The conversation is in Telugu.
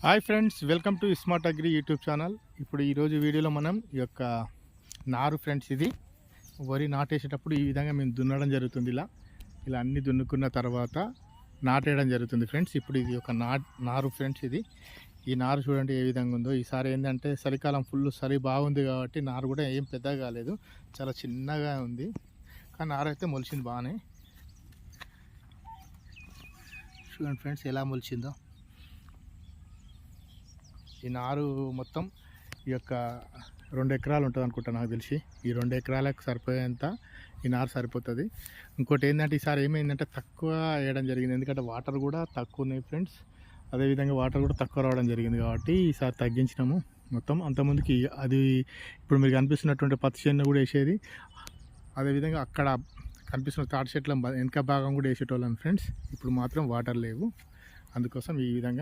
Hi friends, welcome to smart agri YouTube channel. ఇప్పుడు ఈరోజు వీడియోలో మనం ఈ యొక్క నారు ఫ్రెండ్స్, ఇది వరి నాటేసేటప్పుడు ఈ విధంగా మేము దున్నడం జరుగుతుంది. ఇలా ఇలా అన్నీ దున్నుకున్న తర్వాత నాటేయడం జరుగుతుంది ఫ్రెండ్స్. ఇప్పుడు ఇది ఒక నారు ఫ్రెండ్స్. ఇది ఈ నారు చూడండి ఏ విధంగా ఉందో. ఈసారి ఏంటంటే చలికాలం ఫుల్ చలి బాగుంది కాబట్టి నారు కూడా ఏం పెద్దగా కాలేదు, చాలా చిన్నగా ఉంది. కానీ నారు అయితే మొలిచింది బాగానే. చూడండి ఫ్రెండ్స్ ఎలా మొలిచిందో. ఈ నారు మొత్తం ఈ యొక్క 2 ఎకరాలు ఉంటుంది అనుకుంటా నాకు తెలిసి. ఈ 2 ఎకరాలకు సరిపోయేంత ఈ నారు సరిపోతుంది. ఇంకోటి ఏంటంటే ఈసారి ఏమైందంటే తక్కువ వేయడం జరిగింది, ఎందుకంటే వాటర్ కూడా తక్కువ ఉన్నాయి ఫ్రెండ్స్. అదేవిధంగా వాటర్ కూడా తక్కువ రావడం జరిగింది కాబట్టి ఈసారి తగ్గించినాము మొత్తం. అంతకుముందుకి అది ఇప్పుడు మీకు కనిపిస్తున్నటువంటి పత్తి చేను కూడా వేసేది. అదేవిధంగా అక్కడ కనిపిస్తున్న తాటి చెట్ల వెనక భాగం కూడా వేసేటోళ్ళం ఫ్రెండ్స్. ఇప్పుడు మాత్రం వాటర్ లేవు, అందుకోసం ఈ విధంగా